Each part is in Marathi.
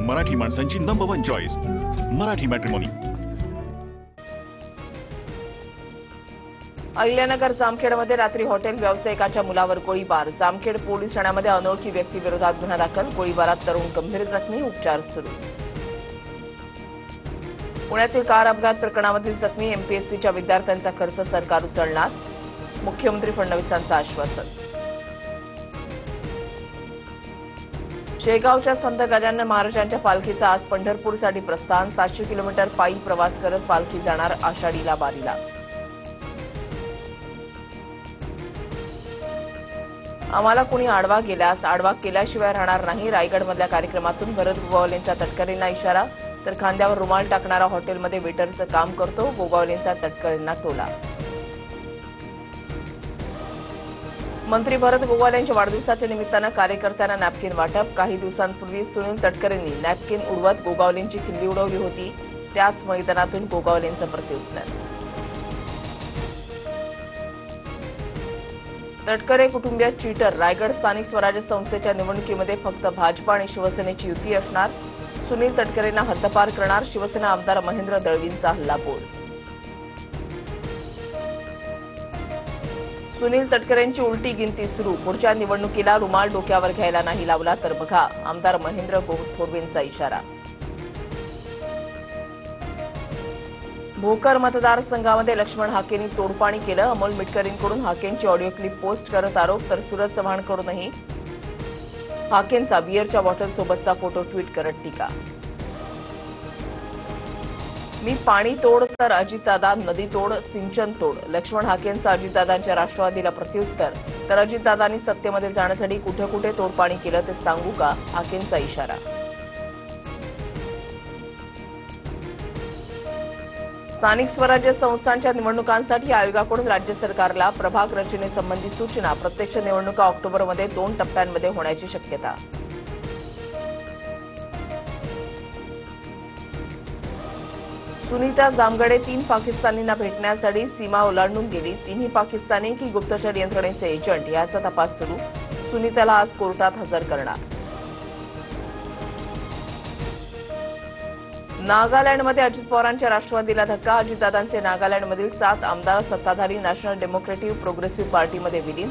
मराठी माणसांची number 1 choice Marathi matrimony. Ahilyanagar जामखेडमध्ये रात्री हॉटेल व्यावसायिकाच्या मुलावर गोळीबार। जामखेड पोलीस ठाण्यामध्ये अनोळखी व्यक्तीविरोधात गुन्हा दाखल। गोळीबारात तरुण गंभीर जखमी, उपचार सुरू। पुण्यातील कार अपघात प्रकरणामधील जखमी एमपीएससीच्या विद्यार्थ्यांचा खर्च सरकार उचलणार, मुख्यमंत्री फडणवीसांचं आश्वासन। शेगावच्या संत गजानन महाराजांच्या पालखीचा आज पंढरपूरसाठी प्रस्थान। 700 किलोमीटर पायी प्रवास करत पालखी जाणार आषाढीला वारीला। आम्हाला कुणी आडवा गेल्यास आडवा केल्याशिवाय राहणार नाही। रायगडमधल्या कार्यक्रमातून भरत गोगावलेंचा तटकरेंना इशारा, तर खांद्यावर रुमाल टाकणारा हॉटेलमध्ये वेटरचं काम करतो, गोगावलेंचा तटकरेंना टोला। मंत्री भरत गोगावलेंच्या वाढदिवसाच्या निमित्तानं कार्यकर्त्यांना नॅपकिन वाटप। काही दिवसांपूर्वी सुनील तटकरेंनी नॅपकिन उडवत गोगावलेंची खिल्ली उडवली होती, त्याच मैदानातून गोगावलेंचं प्रत्युत्तर। तटकरे कुटुंबीय चीटर, रायगड स्थानिक स्वराज्य संस्थेच्या निवडणुकीमध्ये फक्त भाजपा आणि शिवसेनेची युती असणार, सुनील तटकरेंना हद्दपार करणार शिवसेना आमदार महेंद्र दळवींचा हल्लाबोल। सुनील तटकरेंची उलटी गिनती सुरू, पुढच्या निवडणुकीला रुमाल डोक्यावर घ्यायला नाही लावला तर बघा, आमदार महेंद्र थोरवेंचा इशारा। भोकर मतदारसंघामध्ये लक्ष्मण हाकेंनी तोडपाणी केलं, अमोल मिटकरींकडून हाकेंची ऑडिओ क्लिप पोस्ट करत आरोप, तर सूरज चव्हाणकडूनही हाकेंचा बिअरच्या बॉटलसोबतचा फोटो ट्विट करत टीका। मी पाणी तोड तर अजितदादा नदी तोड, सिंचन तोड, लक्ष्मण हाकेंचं अजितदादांच्या राष्ट्रवादीला प्रत्युत्तर, तर अजितदादांनी सत्तेमध्ये जाण्यासाठी कुठे कुठे तोडपाणी केलं ते सांगू का, हाकेंचा इशारा। स्थानिक स्वराज्य संस्थांच्या निवडणुकांसाठी आयोगाकडून राज्य सरकारला प्रभाग रचनेसंबंधी सूचना, प्रत्यक्ष निवडणुका ऑक्टोबरमध्ये 2 टप्प्यांमध्ये होण्याची शक्यता। सुनीता जामगडे 3 पाकिस्तानींना भेटण्यासाठी सीमा ओलांडून गेली, तिन्ही पाकिस्तानी की गुप्तचर यंत्रणेचे एजंट याचा तपास सुरू, सुनीताला आज कोर्टात हजर करणार। नागालँडमध्ये अजित पवारांच्या राष्ट्रवादीला धक्का, अजितदादांचे नागालँडमधील 7 आमदार सत्ताधारी नॅशनल डेमोक्रेटिव्ह प्रोग्रेसिव्ह पार्टीमध्ये विलीन,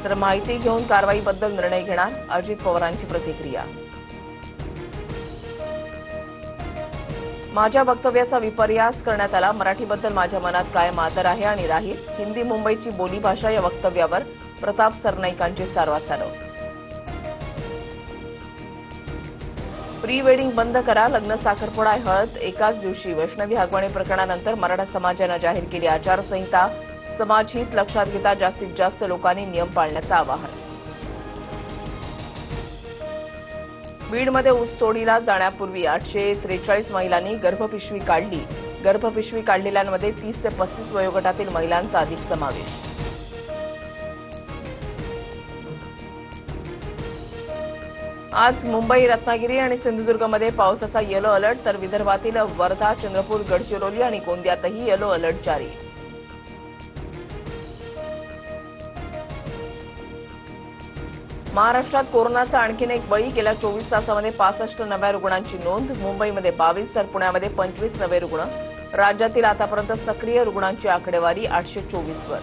तर माहिती घेऊन कारवाईबद्दल निर्णय घेणार, अजित पवारांची प्रतिक्रिया। माझ्या वक्तव्याचा विपर्यास करण्यात आला, मराठीबद्दल माझ्या मनात कायम आदर आहे आणि राहील, हिंदी मुंबईची बोलीभाषा या वक्तव्यावर प्रताप सरनाईकांची सारवासारव। प्री वेडिंग बंद करा, लग्न साखरपुडा हळद एकाच दिवशी, वैष्णवी हगवणे प्रकरणानंतर मराठा समाजानं जाहीर केली आचारसंहिता, समाजहित लक्षात घेता जास्तीत जास्त लोकांनी नियम पाळण्याचं आवाहन। बीडमध्ये ऊसतोडीला जाण्यापूर्वी 843 महिलांनी गर्भपिशवी काढली, गर्भपिशवी काढलेल्यांमध्ये 30 ते 35 वयोगटातील महिलांचा अधिक समावेश। आज मुंबई, रत्नागिरी आणि सिंधुदुर्गमध्ये पावसाचा येलो अलर्ट, तर विदर्भातील वर्धा, चंद्रपूर, गडचिरोली आणि गोंदियातही येलो अलर्ट जारी। महाराष्ट्रात कोरोनाचा आणखीन एक बळी, गेल्या 24 तासामध्ये 65 नव्या रुग्णांची नोंद, मुंबईमध्ये 22 तर पुण्यामध्ये 25 नवे रुग्ण, राज्यातील आतापर्यंत सक्रिय रुग्णांची आकडेवारी 824 वर।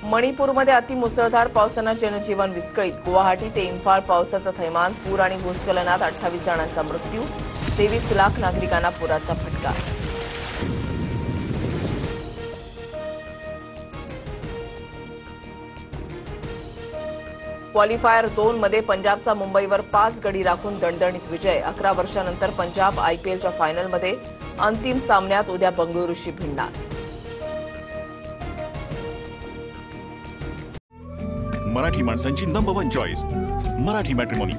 मणिपूरमध्ये अतिमुसळधार पावसानं जनजीवन विस्कळीत, गुवाहाटी ते इम्फाळ पावसाचं थैमान, पूर आणि भूस्खलनात 28 जणांचा मृत्यू, 23 लाख नागरिकांना पुराचा फटका। क्वालिफायर 2 मध्ये पंजाबचा मुंबईवर 5 गडी राखून दणदणीत विजय, 11 वर्षांनंतर पंजाब आयपीएलच्या फायनलमध्ये, अंतिम सामन्यात उद्या बंगळुरूशी भिडणार। मराठी माणसांची नंबर 1 चॉईस मराठी मॅट्रिमोनी।